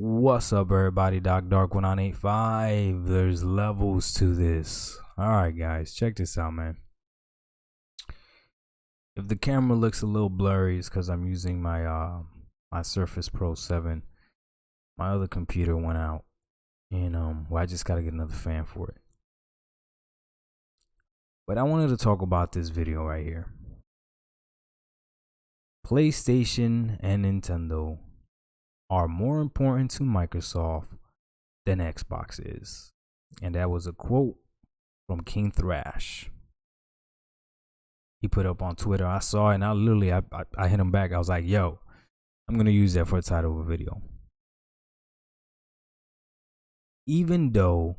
What's up, everybody? Doc Dark 1985. There's levels to this. All right, guys, check this out, man. If the camera looks a little blurry, it's because I'm using my Surface Pro 7. My other computer went out, and I just gotta get another fan for it. But I wanted to talk about this video right here. PlayStation and Nintendo are more important to Microsoft than Xbox is. And that was a quote from King Thrash. He put up on Twitter. I saw it and I hit him back. I was like, yo, I'm going to use that for the title of a video. Even though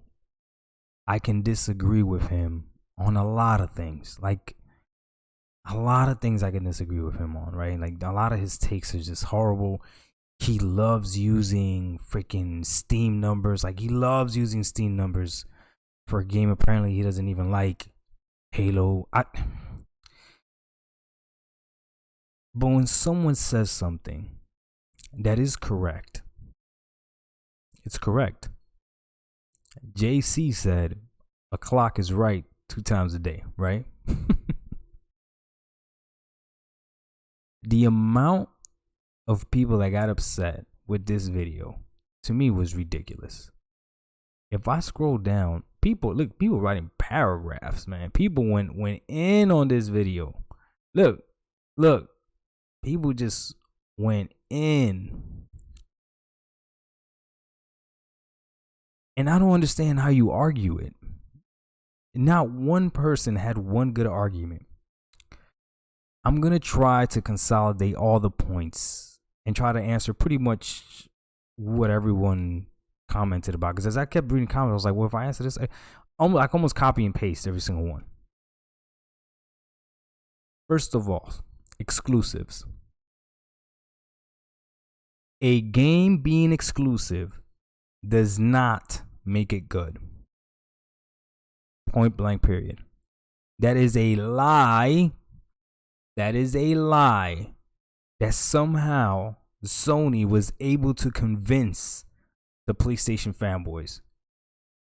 I can disagree with him on a lot of things, like a lot of things I can disagree with him on, right? Like a lot of his takes are just horrible. He loves using freaking Steam numbers. Like he loves using Steam numbers for a game apparently he doesn't even like, Halo. But when someone says something that is correct, it's correct. JC said a clock is right 2 times a day, right? The amount of people that got upset with this video to me was ridiculous. If I scroll down, people writing paragraphs, man. People went in on this video. Look, people just went in. And I don't understand how you argue it. Not one person had one good argument. I'm going to try to consolidate all the points and try to answer pretty much what everyone commented about. Because as I kept reading comments, I was like, well, if I answer this, I almost copy and paste every single one. First of all, exclusives. A game being exclusive does not make it good. Point blank, period. That is a lie. That is a lie that somehow Sony was able to convince the PlayStation fanboys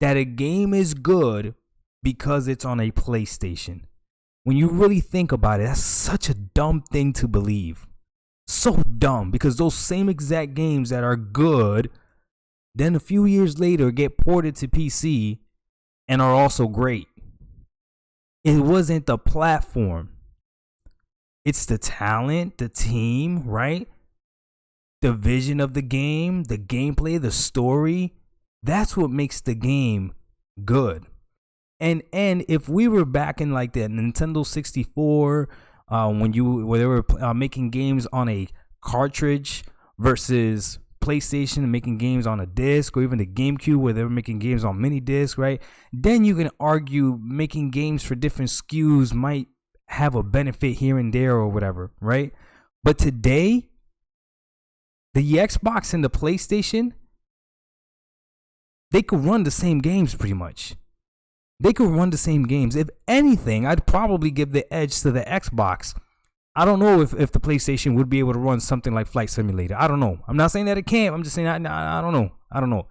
that a game is good because it's on a PlayStation. When you really think about it, that's such a dumb thing to believe. So dumb, because those same exact games that are good, then a few years later get ported to PC and are also great. It wasn't the platform. It's the talent, the team, right? The vision of the game, the gameplay, the story. That's what makes the game good. And if we were back in like the Nintendo 64, when they were making games on a cartridge versus PlayStation making games on a disc, or even the GameCube where they were making games on mini disc, right? Then you can argue making games for different SKUs might have a benefit here and there or whatever, right? But today, the Xbox and the PlayStation, they could run the same games pretty much. They could run the same games. If anything, I'd probably give the edge to the Xbox. I don't know if the PlayStation would be able to run something like Flight Simulator. I don't know. I'm not saying that it can't. I'm just saying I don't know. I don't know.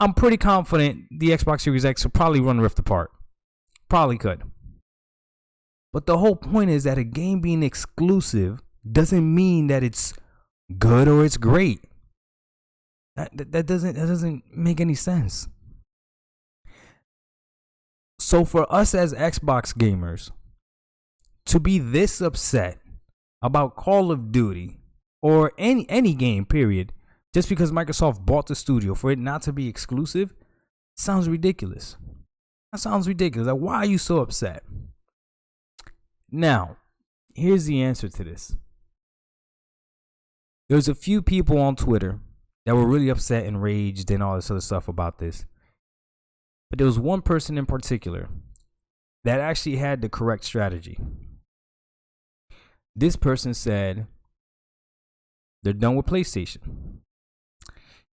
I'm pretty confident the Xbox Series X would probably run Rift Apart. Probably could. But the whole point is that a game being exclusive doesn't mean that it's good or it's great. That doesn't make any sense. So for us as Xbox gamers to be this upset about Call of Duty or any game, period, just because Microsoft bought the studio, for it not to be exclusive, sounds ridiculous. That sounds ridiculous. Like, why are you so upset? Now, here's the answer to this. There's a few people on Twitter that were really upset and raged and all this other stuff about this. But there was one person in particular that actually had the correct strategy. This person said they're done with PlayStation.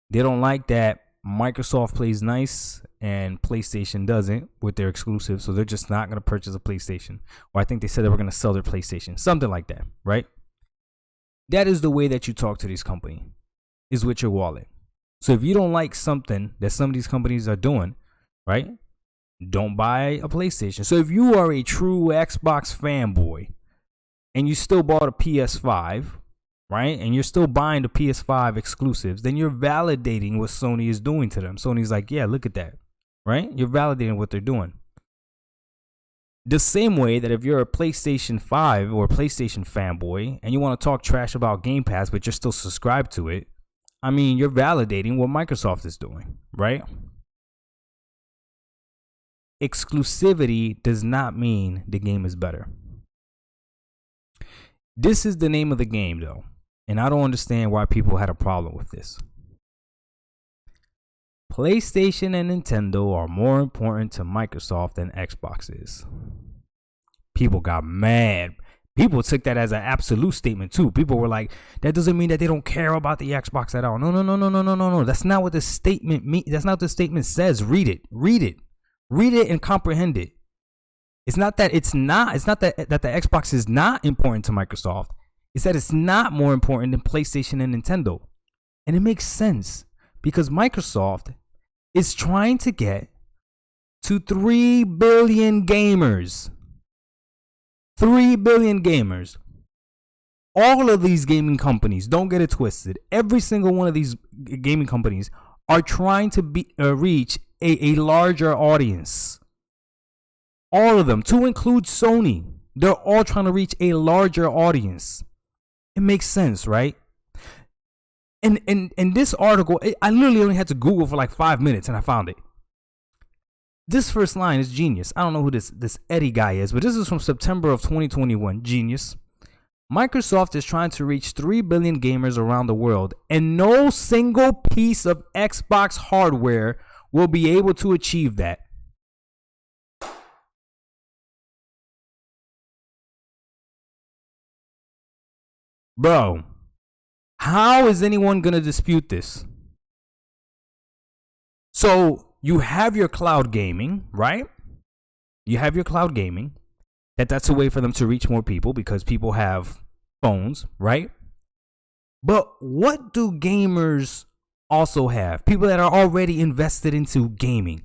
They don't like that Microsoft plays nice and PlayStation doesn't with their exclusives, so they're just not going to purchase a PlayStation. Or I think they said they were going to sell their PlayStation. Something like that, right? That is the way that you talk to this company, is with your wallet. So if you don't like something that some of these companies are doing, right, don't buy a PlayStation. So if you are a true Xbox fanboy and you still bought a PS5, right, and you're still buying the PS5 exclusives, then you're validating what Sony is doing to them. Sony's like, yeah, look at that, right? You're validating what they're doing. The same way that if you're a PlayStation 5 or PlayStation fanboy and you want to talk trash about Game Pass, but you're still subscribed to it, I mean, you're validating what Microsoft is doing, right? Exclusivity does not mean the game is better. This is the name of the game, though, and I don't understand why people had a problem with this. PlayStation and Nintendo are more important to Microsoft than Xbox is. People got mad. People took that as an absolute statement too. People were like, that doesn't mean that they don't care about the Xbox at all. No. That's not what the statement means. That's not what the statement says. Read it and comprehend it. It's not that that the Xbox is not important to Microsoft. It's that it's not more important than PlayStation and Nintendo. And it makes sense because Microsoft is trying to get to 3 billion gamers. 3 billion gamers. All of these gaming companies, don't get it twisted. Every single one of these gaming companies are trying to reach a larger audience. All of them, to include Sony, they're all trying to reach a larger audience. It makes sense, right? And this article, I literally only had to Google for like 5 minutes and I found it. This first line is genius. I don't know who this Eddie guy is, but this is from September of 2021. Genius. Microsoft is trying to reach 3 billion gamers around the world, and no single piece of Xbox hardware will be able to achieve that. Bro, how is anyone going to dispute this? So you have your cloud gaming, right? You have your cloud gaming. That's a way for them to reach more people because people have phones, right? But what do gamers also have? People that are already invested into gaming.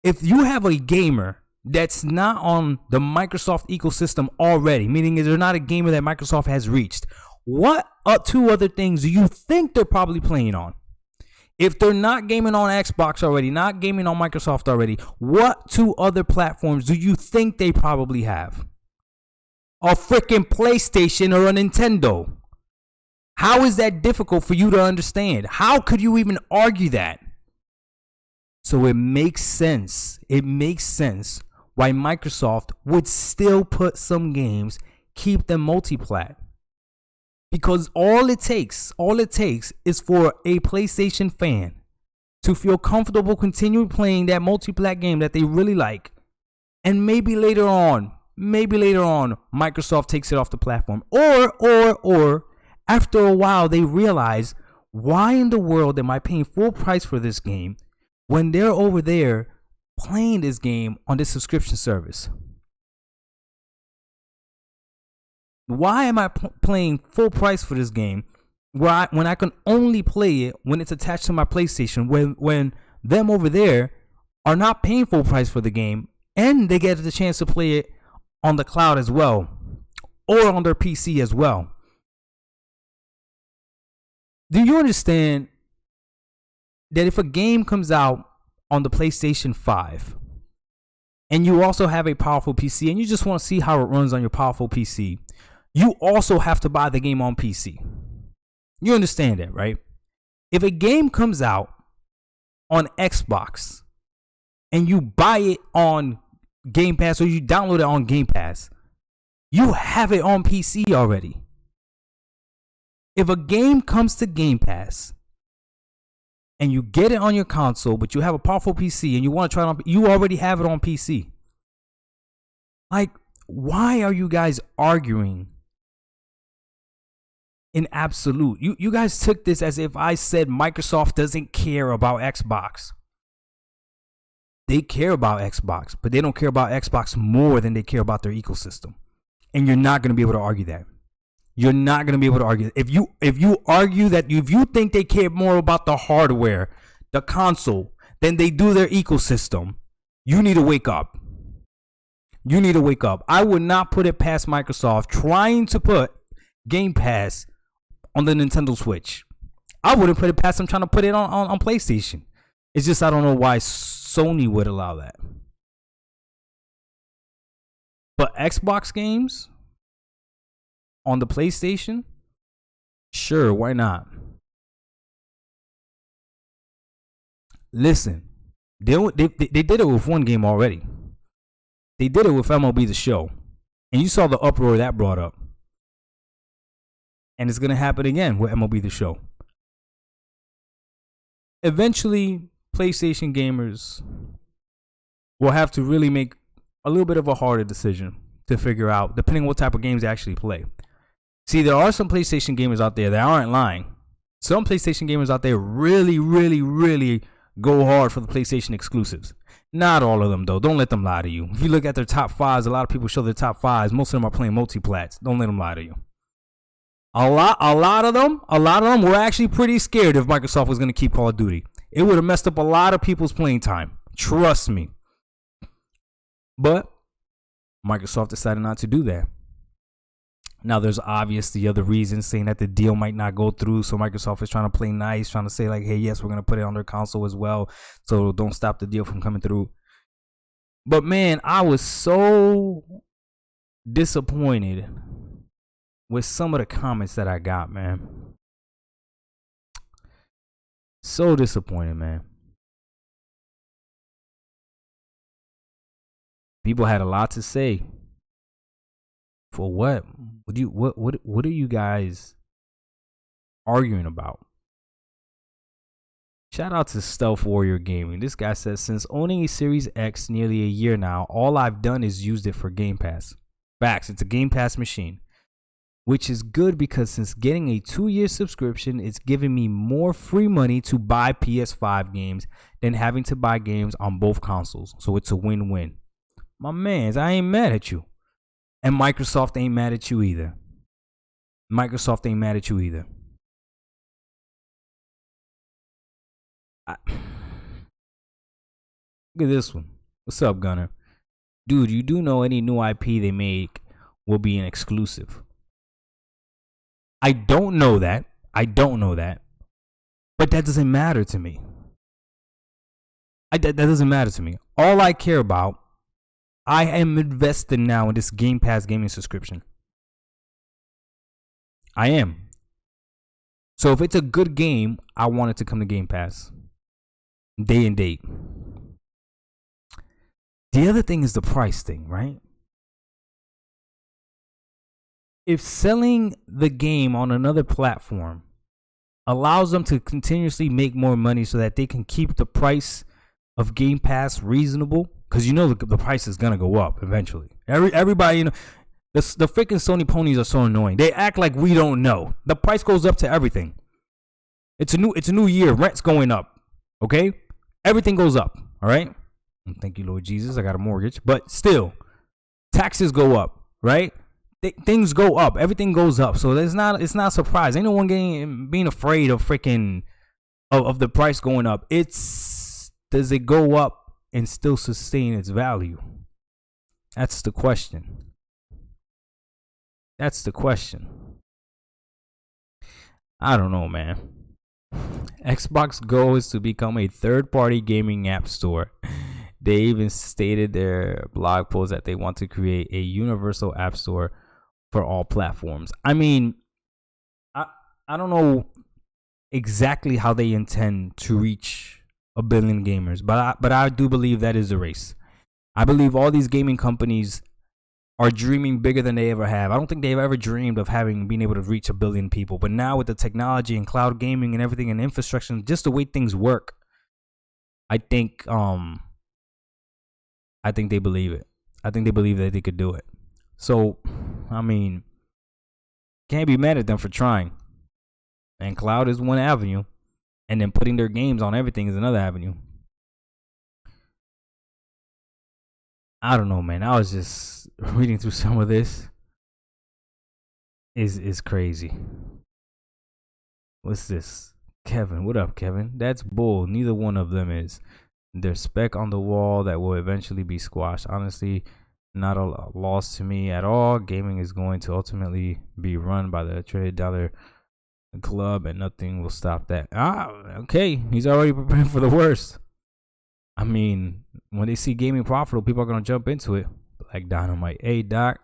If you have a gamer that's not on the Microsoft ecosystem already, meaning they're not a gamer that Microsoft has reached, what two other things do you think they're probably playing on? If they're not gaming on Xbox already, not gaming on Microsoft already, what two other platforms do you think they probably have? A freaking PlayStation or a Nintendo. How is that difficult for you to understand? How could you even argue that? So it makes sense. It makes sense why Microsoft would still put some games, keep them multi-plat. Because all it takes is for a PlayStation fan to feel comfortable continuing playing that multi-plat game that they really like. And maybe later on, Microsoft takes it off the platform. Or after a while, they realize, why in the world am I paying full price for this game when they're over there playing this game on this subscription service? Why am I paying full price for this game when I can only play it when it's attached to my PlayStation, when them over there are not paying full price for the game and they get the chance to play it on the cloud as well or on their PC as well? Do you understand that if a game comes out on the PlayStation 5 and you also have a powerful PC and you just want to see how it runs on your powerful PC, you also have to buy the game on PC? You understand that, right? If a game comes out on Xbox and you buy it on Game Pass or you download it on Game Pass, you have it on PC already. If a game comes to Game Pass and you get it on your console, but you have a powerful PC and you want to try it on, you already have it on PC. Like, why are you guys arguing in absolute? You guys took this as if I said Microsoft doesn't care about Xbox. They care about Xbox, but they don't care about Xbox more than they care about their ecosystem. And you're not going to be able to argue that. You're not gonna be able to argue. If you argue that if you think they care more about the hardware, the console, than they do their ecosystem, you need to wake up. You need to wake up. I would not put it past Microsoft trying to put Game Pass on the Nintendo Switch. I wouldn't put it past them trying to put it on PlayStation. It's just I don't know why Sony would allow that. But Xbox games on the PlayStation, sure, why not? Listen, they did it with one game already. They did it with MLB The Show. And you saw the uproar that brought up. And it's going to happen again with MLB The Show. Eventually, PlayStation gamers will have to really make a little bit of a harder decision to figure out, depending on what type of games they actually play. See, there are some PlayStation gamers out there that aren't lying. Some PlayStation gamers out there really, really, really go hard for the PlayStation exclusives. Not all of them, though. Don't let them lie to you. If you look at their top fives, a lot of people show their top fives. Most of them are playing multi-plats. Don't let them lie to you. A lot of them were actually pretty scared if Microsoft was going to keep Call of Duty. It would have messed up a lot of people's playing time. Trust me. But Microsoft decided not to do that. Now, there's obviously other reasons, saying that the deal might not go through. So Microsoft is trying to play nice, trying to say like, hey, yes, we're going to put it on their console as well. So don't stop the deal from coming through. But man, I was so disappointed with some of the comments that I got, man. So disappointed, man. People had a lot to say. For what? What are you guys arguing about? Shout out to Stealth Warrior Gaming. This guy says, since owning a Series X nearly a year now, all I've done is used it for Game Pass. Facts, it's a Game Pass machine. Which is good because since getting a 2-year subscription, it's giving me more free money to buy PS5 games than having to buy games on both consoles. So it's a win-win. My mans, I ain't mad at you. And Microsoft ain't mad at you either. Look at this one. What's up, Gunner? Dude, you do know any new IP they make will be an exclusive. I don't know that. But that doesn't matter to me. That doesn't matter to me. All I care about, I am invested now in this Game Pass gaming subscription. I am. So if it's a good game, I want it to come to Game Pass. Day and date. The other thing is the price thing, right? If selling the game on another platform allows them to continuously make more money so that they can keep the price of Game Pass reasonable, because you know the price is gonna go up eventually. Everybody, you know, the freaking Sony ponies are so annoying. They act like we don't know. The price goes up to everything. It's a new year. Rent's going up. Okay, everything goes up. All right. And thank you, Lord Jesus. I got a mortgage, but still, taxes go up. Right. Things go up. Everything goes up. So it's not a surprise. Ain't no one being afraid of freaking of the price going up. It's, does it go up and still sustain its value? That's the question. I don't know, man. Xbox goal is to become a third-party gaming app store. They even stated their blog post that they want to create a universal app store for all platforms. I mean, I don't know exactly how they intend to reach 1 billion gamers, but I do believe that is the race. I believe all these gaming companies are dreaming bigger than they ever have. I don't think they've ever dreamed of being able to reach 1 billion people. But now with the technology and cloud gaming and everything and infrastructure, and just the way things work, I think they believe it. I think they believe that they could do it. So, I mean, can't be mad at them for trying. And cloud is one avenue, and then putting their games on everything is another avenue. I don't know, man. I was just reading through some of this. is crazy. What's this? Kevin, what up, Kevin? That's bull. Neither one of them is. There's spec on the wall that will eventually be squashed. Honestly, not a loss to me at all. Gaming is going to ultimately be run by the $1 trillion club, and nothing will stop that. Okay. He's already preparing for the worst. I mean, when they see gaming profitable, people are going to jump into it. Like Dynamite. Hey, Doc,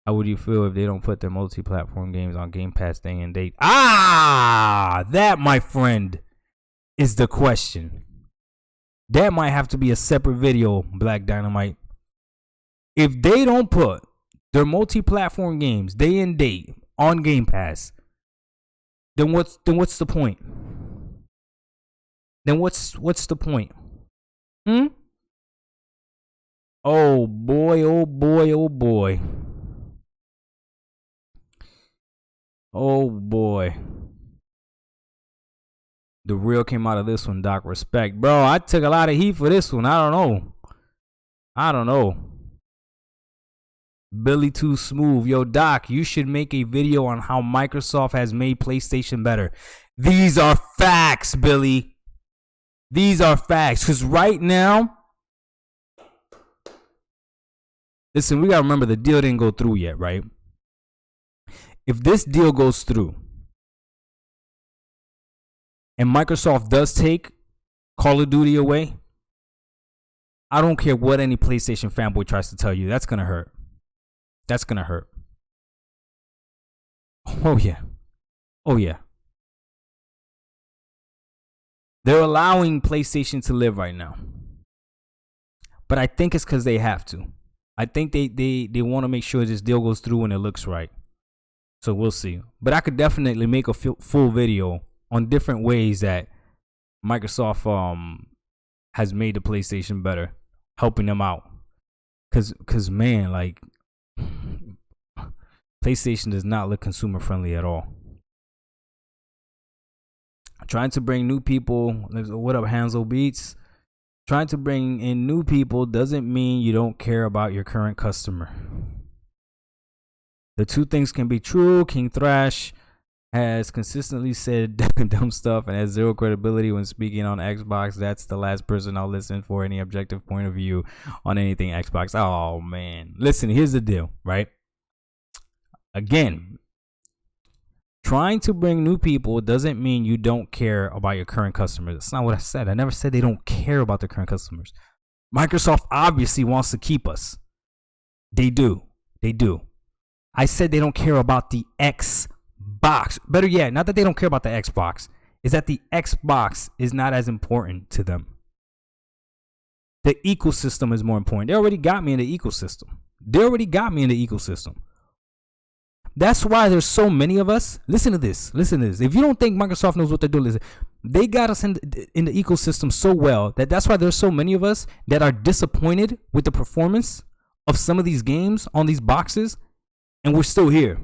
how would you feel if they don't put their multi-platform games on Game Pass day and date? That, my friend, is the question. That might have to be a separate video, Black Dynamite. If they don't put their multi-platform games day and date on Game Pass, then what's the point? Then what's the point? Oh boy, oh boy, oh boy. Oh boy. The real came out of this one, Doc. Respect. Bro, I took a lot of heat for this one. I don't know. Billy Too Smooth. Yo, Doc, you should make a video on how Microsoft has made PlayStation better. These are facts, Billy. These are facts. Because right now, listen, we got to remember the deal didn't go through yet, right? If this deal goes through and Microsoft does take Call of Duty away, I don't care what any PlayStation fanboy tries to tell you. That's going to hurt. That's going to hurt. Oh, yeah. Oh, yeah. They're allowing PlayStation to live right now. But I think it's because they have to. I think they want to make sure this deal goes through and it looks right. So we'll see. But I could definitely make a full video on different ways that Microsoft has made the PlayStation better, helping them out. Cause man, like PlayStation does not look consumer friendly at all. Trying to bring new people. What up, Hansel Beats? Trying to bring in new people doesn't mean you don't care about your current customer. The two things can be true. King Thrash has consistently said dumb stuff and has zero credibility when speaking on Xbox. That's the last person I'll listen for any objective point of view on anything Xbox. Oh, man. Listen, here's the deal, right? Again, trying to bring new people doesn't mean you don't care about your current customers. That's not what I said. I never said they don't care about their current customers. Microsoft obviously wants to keep us. They do. They do. I said they don't care about the Xbox. Better yet, not that they don't care about the Xbox, is that the Xbox is not as important to them. The ecosystem is more important. They already got me in the ecosystem. That's why there's so many of us. Listen to this. If you don't think Microsoft knows what they're doing, listen. They got us in the ecosystem so well that's why there's so many of us that are disappointed with the performance of some of these games on these boxes, and we're still here.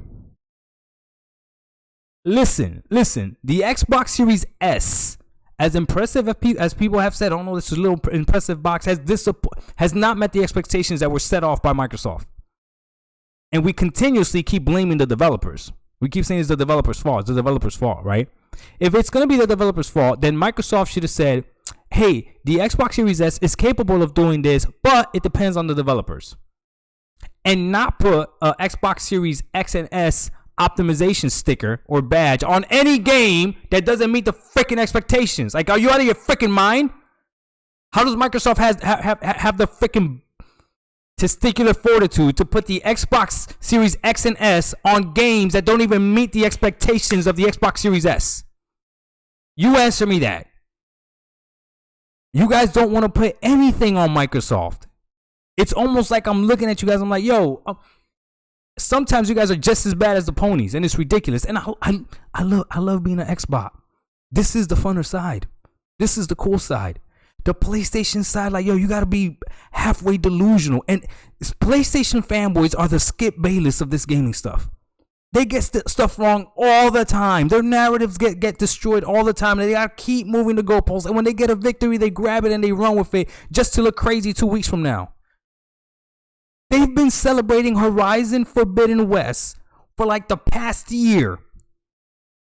Listen. The Xbox Series S, as impressive as people have said, I don't know, this is a little impressive box, has not met the expectations that were set off by Microsoft. And we continuously keep blaming the developers. We keep saying it's the developers' fault. It's the developers' fault, right? If it's going to be the developers' fault, then Microsoft should have said, hey, the Xbox Series S is capable of doing this, but it depends on the developers. And not put a Xbox Series X and S optimization sticker or badge on any game that doesn't meet the freaking expectations. Like, are you out of your freaking mind? How does Microsoft have the freaking testicular fortitude to put the Xbox Series X and S on games that don't even meet the expectations of the Xbox Series S? You answer me that. You guys don't want to put anything on Microsoft. It's almost like I'm looking at you guys. I'm like, yo, sometimes you guys are just as bad as the ponies, and it's ridiculous. And I love being an Xbox. This is the funner side. This is the cool side. The PlayStation side, like, yo, you gotta be halfway delusional. And PlayStation fanboys are the Skip Bayless of this gaming stuff. They get stuff wrong all the time. Their narratives get destroyed all the time. They gotta keep moving the goalposts. And when they get a victory, they grab it and they run with it just to look crazy 2 weeks from now. They've been celebrating Horizon Forbidden West for like the past year.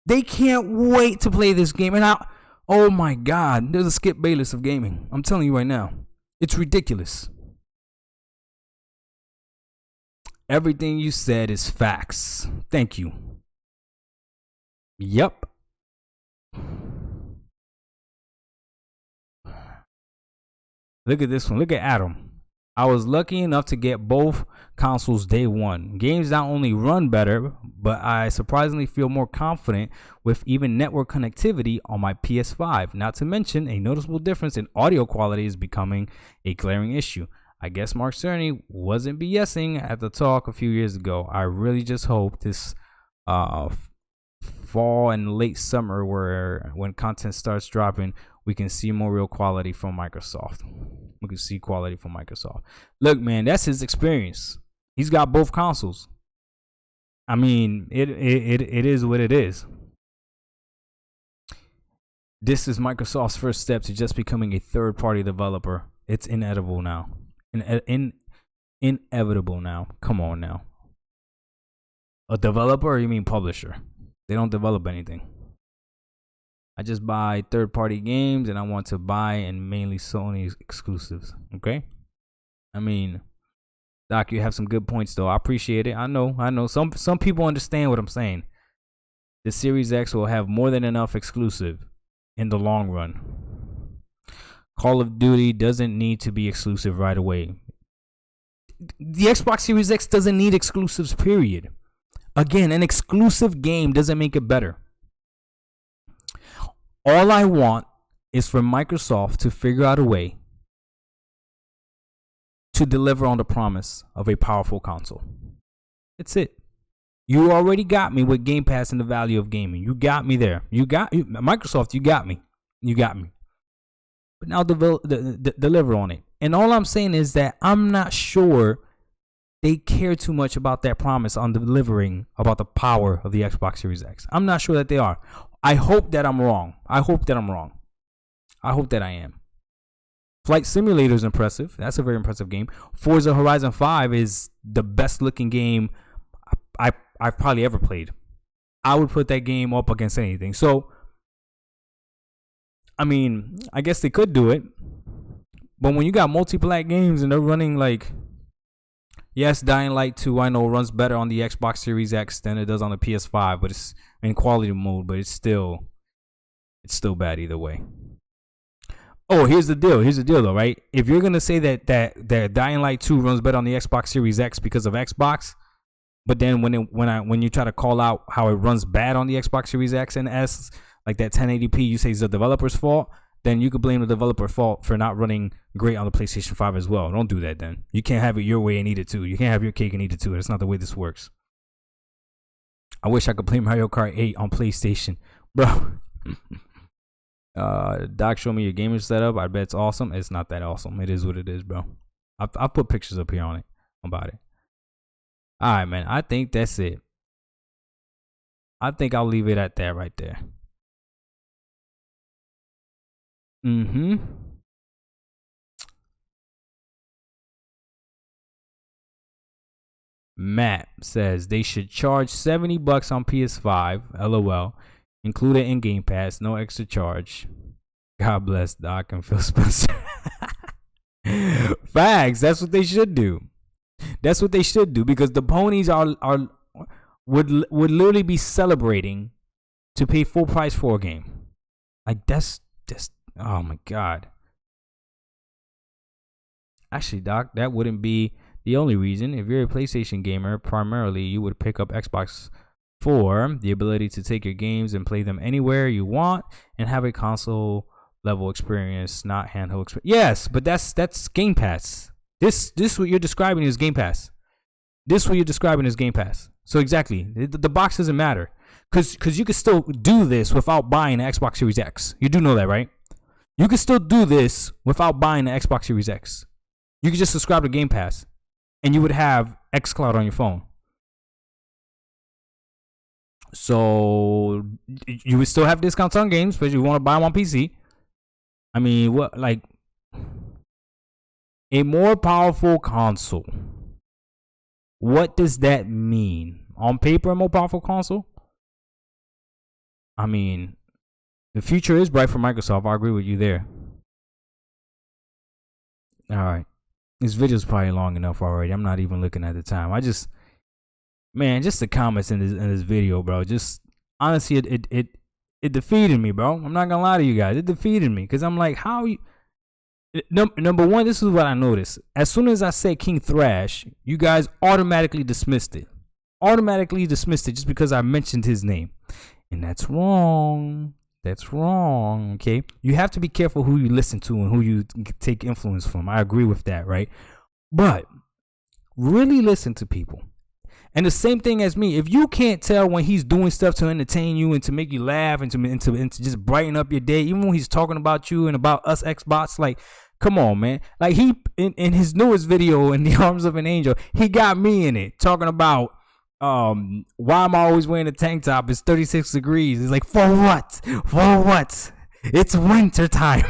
They can't wait to play this game. And oh my God, there's a Skip Bayless of gaming. I'm telling you right now. It's ridiculous. Everything you said is facts. Thank you. Yep. Look at this one. Look at Adam. I was lucky enough to get both consoles day one. Games not only run better, but I surprisingly feel more confident with even network connectivity on my PS5. Not to mention, a noticeable difference in audio quality is becoming a glaring issue. I guess Mark Cerny wasn't BSing at the talk a few years ago. I really just hope this fall and late summer, when content starts dropping, we can see more real quality from Microsoft. We can see quality from Microsoft. Look, man, that's his experience. He's got both consoles. I mean, it is what it is. This is Microsoft's first step to just becoming a third-party developer. It's inevitable now. Inevitable now. Come on now. A developer, or you mean publisher? They don't develop anything. I just buy third-party games, and I want to buy and mainly Sony exclusives. Okay? I mean, Doc, you have some good points, though. I appreciate it. I know. Some people understand what I'm saying. The Series X will have more than enough exclusive in the long run. Call of Duty doesn't need to be exclusive right away. The Xbox Series X doesn't need exclusives, period. Again, an exclusive game doesn't make it better. All I want is for Microsoft to figure out a way to deliver on the promise of a powerful console. That's it. You already got me with Game Pass and the value of gaming. You got me there. Microsoft, you got me. But now deliver on it. And all I'm saying is that I'm not sure they care too much about that promise on delivering about the power of the Xbox Series X. I'm not sure that they are. I hope that I'm wrong. I hope that I am. Flight Simulator is impressive. That's a very impressive game. Forza Horizon 5 is the best looking game I've probably ever played. I would put that game up against anything. So, I mean, I guess they could do it. But when you got multi-plat games and they're running like, yes, Dying Light 2, I know, runs better on the Xbox Series X than it does on the PS5, but it's in quality mode, but it's still bad either way. Oh, here's the deal though, right? If you're gonna say that Dying Light 2 runs better on the Xbox Series X because of Xbox, but then when you try to call out how it runs bad on the Xbox Series X and S, like that 1080p, you say it's the developer's fault, then you could blame the developer's fault for not running great on the PlayStation 5 as well. Don't do that then. You can't have it your way and eat it too. You can't have your cake and eat it too. That's not the way this works. I wish I could play Mario Kart 8 on PlayStation. Bro. Doc, show me your gaming setup. I bet it's awesome. It's not that awesome. It is what it is, bro. I'll put pictures up here on it about it. All right, man. I think that's it. I think I'll leave it at that right there. Matt says they should charge $70 on PS5. LOL. Include it in Game Pass. No extra charge. God bless Doc and Phil Spencer. Facts. That's what they should do. That's what they should do, because the ponies would literally be celebrating to pay full price for a game. Like that's just, oh my God. Actually, Doc, that wouldn't be the only reason. If you're a PlayStation gamer, primarily you would pick up Xbox for the ability to take your games and play them anywhere you want and have a console level experience, not handheld experience. Yes, but that's Game Pass. This what you're describing is Game Pass. So exactly, the box doesn't matter, because you can still do this without buying an Xbox Series X. You do know that, right? You can still do this without buying an Xbox Series X. You could just subscribe to Game Pass, and you would have xCloud on your phone. So you would still have discounts on games, but you want to buy them on PC. I mean, what, like, a more powerful console? What does that mean? on paper, a more powerful console. I mean, the future is bright for Microsoft. I agree with you there. All right. This video's probably long enough already. I'm not even looking at the time. Just the comments in this video, bro. Just honestly, it defeated me, bro. I'm not gonna lie to you guys. It defeated me because I'm like, how you? Number one, this is what I noticed. As soon as I said King Thrash, you guys automatically dismissed it. Automatically dismissed it just because I mentioned his name, and that's wrong. That's wrong, okay? You have to be careful who you listen to and who you take influence from. I agree with that, right? But really listen to people. And the same thing as me. If you can't tell when he's doing stuff to entertain you and to make you laugh and to just brighten up your day, even when he's talking about you and about us Xbox, like, come on, man. Like, he, in his newest video, In the Arms of an Angel, he got me in it, talking about, why am I always wearing a tank top? It's 36 degrees. It's like, for what? For what? It's winter time.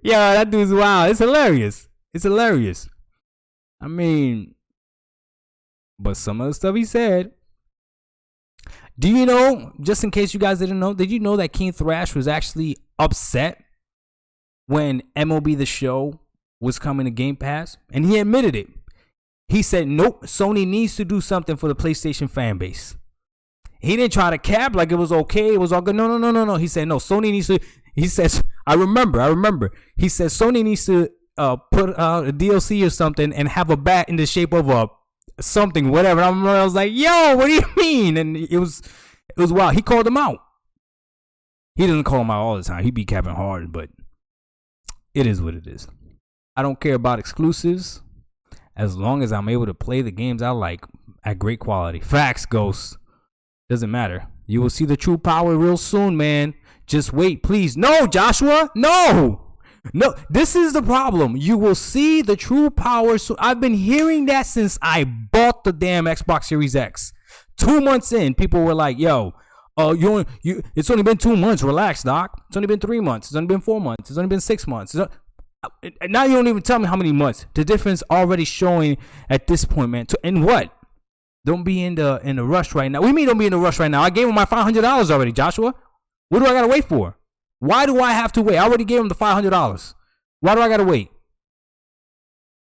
Yeah, that dude's wild. It's hilarious. It's hilarious. I mean, but some of the stuff he said. Do you know, just in case you guys didn't know, did you know that King Thrash was actually upset when MLB The Show was coming to Game Pass? And he admitted it. He said, nope, Sony needs to do something for the PlayStation fan base. He didn't try to cap like it was okay. It was all good. No. He said, no, Sony needs to. He says, I remember. He said Sony needs to put out a DLC or something and have a bat in the shape of a something, whatever. I was like, yo, what do you mean? And it was wild. He called him out. He doesn't call him out all the time. He be capping hard, but it is what it is. I don't care about exclusives. As long as I'm able to play the games I like at great quality. Facts, Ghost. Doesn't matter. You will see the true power real soon, man. Just wait, please. No, Joshua. No. This is the problem. You will see the true power soon. I've been hearing that since I bought the damn Xbox Series X. 2 months in, people were like, yo, it's only been 2 months. Relax, Doc. It's only been 3 months. It's only been 4 months. It's only been 6 months. Now you don't even tell me how many months. The difference already showing at this point, man. And what? Don't be in the rush right now. What do you mean don't be in the rush right now? I gave him my $500 already, Joshua. What do I gotta wait for? Why do I have to wait? I already gave him the $500. Why do I gotta wait?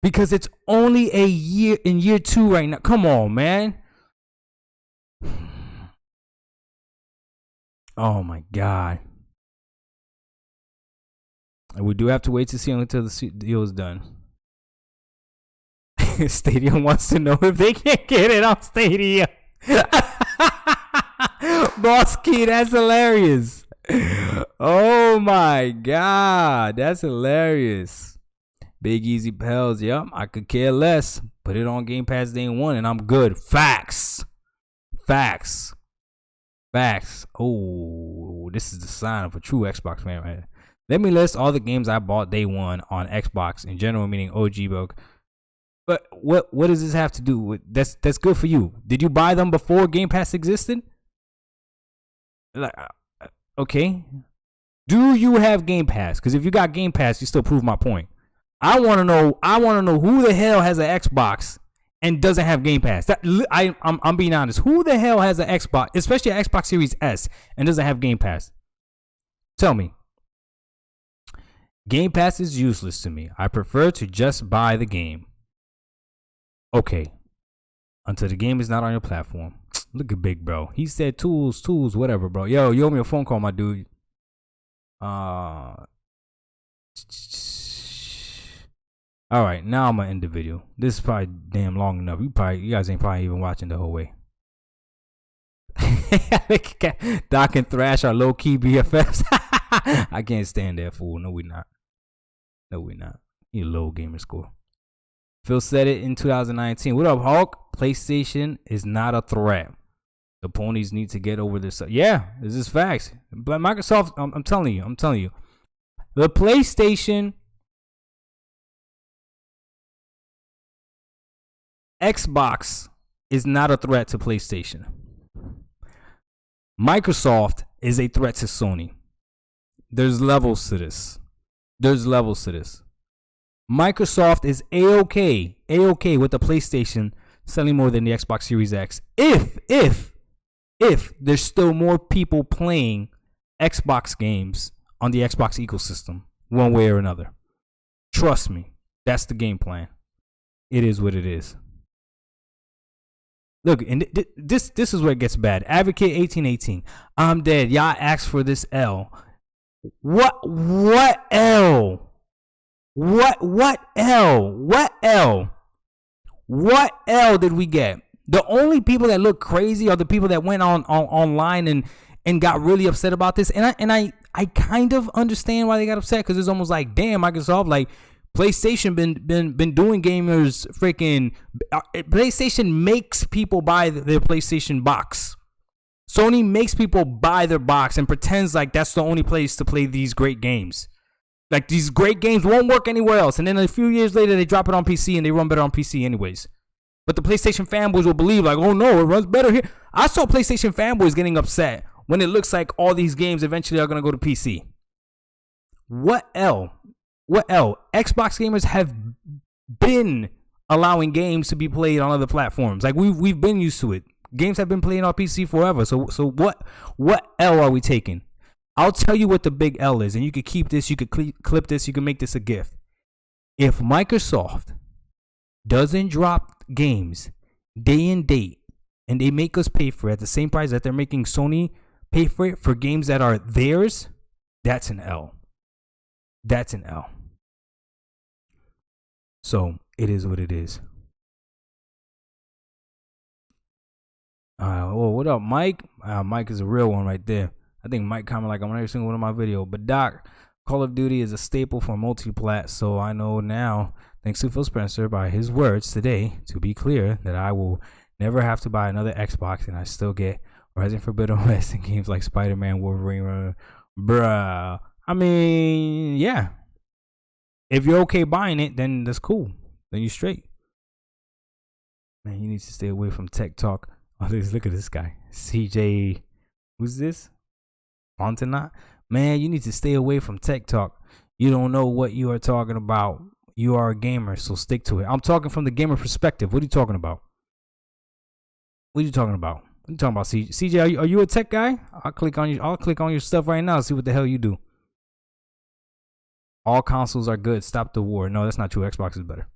Because it's only a year in year 2 right now. Come on, man. Oh my God. We do have to wait to see until the deal is done. Stadia wants to know if they can't get it on Stadia. Boss Key, that's hilarious. Oh my God, that's hilarious. Big Easy Pals, yep, I could care less. Put it on Game Pass day 1 and I'm good. Facts. Oh, this is the sign of a true Xbox fan right here. Let me list all the games I bought day 1 on Xbox in general, meaning OG book. But what does this have to do with that's good for you? Did you buy them before Game Pass existed? Like, okay. Do you have Game Pass? Because if you got Game Pass, you still prove my point. I want to know who the hell has an Xbox and doesn't have Game Pass. I'm being honest. Who the hell has an Xbox, especially an Xbox Series S, and doesn't have Game Pass? Tell me. Game Pass is useless to me. I prefer to just buy the game. Okay. Until the game is not on your platform. Look at Big Bro. He said tools, whatever, bro. Yo, you owe me a phone call, my dude. All right, now I'm gonna end the video. This is probably damn long enough. You guys ain't probably even watching the whole way. Doc and Thrash are low-key BFFs. I can't stand that fool. No, we not. You low gamer score. Phil said it in 2019. What up, Hulk? PlayStation is not a threat. The ponies need to get over this. Yeah, this is facts. But Microsoft, I'm telling you. The PlayStation, Xbox is not a threat to PlayStation. Microsoft is a threat to Sony. There's levels to this. Microsoft is a-okay with the PlayStation selling more than the Xbox Series X. If there's still more people playing Xbox games on the Xbox ecosystem, one way or another. Trust me, that's the game plan. It is what it is. Look, and this is where it gets bad. Advocate 1818. I'm dead. Y'all asked for this L. What L? What L? What L? What L did we get? The only people that look crazy are the people that went online and got really upset about this. And I kind of understand why they got upset, because it's almost like, damn, Microsoft, like, PlayStation been doing gamers freaking. PlayStation makes people buy their PlayStation box. Sony makes people buy their box and pretends like that's the only place to play these great games. Like, these great games won't work anywhere else. And then a few years later, they drop it on PC and they run better on PC anyways. But the PlayStation fanboys will believe, like, oh no, it runs better here. I saw PlayStation fanboys getting upset when it looks like all these games eventually are going to go to PC. What L? What L? Xbox gamers have been allowing games to be played on other platforms. Like, we've been used to it. Games have been playing on PC forever. So what L are we taking? I'll tell you what the big L is, and you could keep this, you could clip this, you can make this a gift. If Microsoft doesn't drop games day and date, and they make us pay for it at the same price that they're making Sony pay for it for games that are theirs, that's an L. That's an L. So it is what it is. Well, what up, Mike? Mike is a real one right there. I think Mike comment like on every single one of my videos. But Doc, Call of Duty is a staple for multi-plat, so I know now, thanks to Phil Spencer, by his words today, to be clear, that I will never have to buy another Xbox, and I still get Horizon Forbidden West and games like Spider-Man, Wolverine, bruh. I mean, yeah. If you're okay buying it, then that's cool. Then you're straight. Man, you need to stay away from tech talk. Oh, look at this guy. CJ, who's this? Fontenot? Man, you need to stay away from tech talk. You don't know what you are talking about. You are a gamer, so stick to it. I'm talking from the gamer perspective. What are you talking about? What are you talking about? What are you talking about, CJ? CJ, are you a tech guy? I'll click on your stuff right now and see what the hell you do. All consoles are good. Stop the war. No, that's not true. Xbox is better.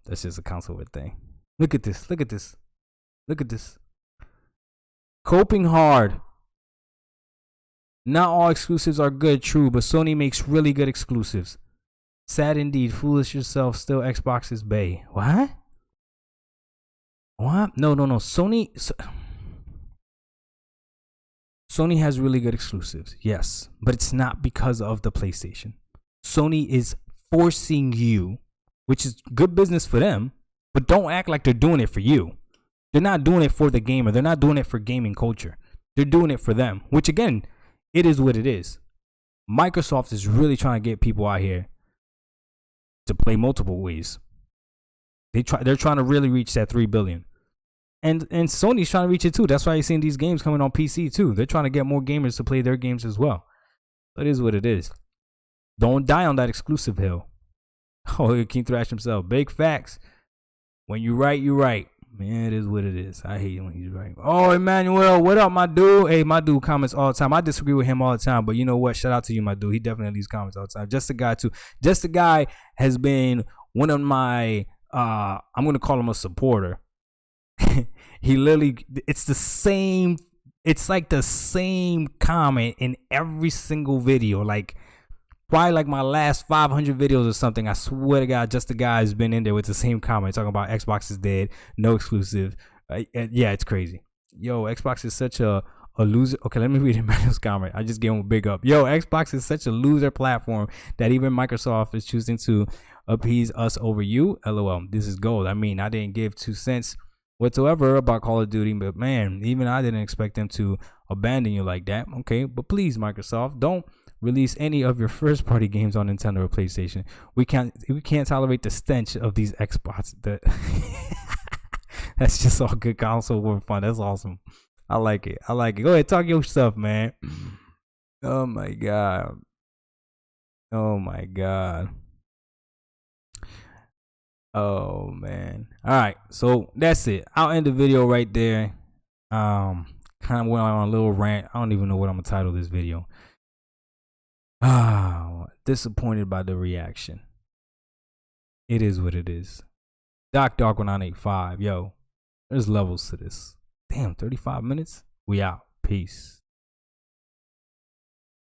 That's just a console thing. Look at this. Look at this. Look at this. Coping hard. Not all exclusives are good, true, but Sony makes really good exclusives. Sad indeed. Foolish yourself. Still Xbox is bae. What? What? No. Sony has really good exclusives. Yes, but it's not because of the PlayStation. Sony is forcing you, which is good business for them, but don't act like they're doing it for you. They're not doing it for the gamer. They're not doing it for gaming culture. They're doing it for them, which again, it is what it is. Microsoft is really trying to get people out here to play multiple ways. They're trying to really reach that 3 billion. And Sony's trying to reach it too. That's why you're seeing these games coming on PC too. They're trying to get more gamers to play their games as well. It is what it is. Don't die on that exclusive hill. Oh, King Thrash himself. Big facts. When you right, you right. Man, it is what it is. I hate it when he's right. Oh, Emmanuel, what up, my dude? Hey, my dude comments all the time. I disagree with him all the time, but you know what? Shout out to you, my dude. He definitely leaves comments all the time. Just a guy too. Just a guy has been one of my I'm gonna call him a supporter. He literally, it's like the same comment in every single video. Like, probably like my last 500 videos or something. I swear to God, just the guy has been in there with the same comment talking about Xbox is dead, no exclusive. Yeah, it's crazy. Yo, Xbox is such a loser. Okay, let me read Emmanuel's comment. I just gave him a big up. Yo, Xbox is such a loser platform that even Microsoft is choosing to appease us over you. LOL. This is gold. I mean, I didn't give 2 cents whatsoever about Call of Duty, but man, even I didn't expect them to abandon you like that. Okay, but please, Microsoft, don't release any of your first party games on Nintendo or PlayStation. We can't tolerate the stench of these Xbox. That's just all good console war fun. That's awesome. I like it. Go ahead, talk your stuff, man. Oh my god. Oh man. All right. So that's it. I'll end the video right there. Kind of went on a little rant. I don't even know what I'm gonna title this video. Disappointed by the reaction. It is what it is. Doc Dark 1985. Yo, there's levels to this. Damn, 35 minutes? We out. Peace.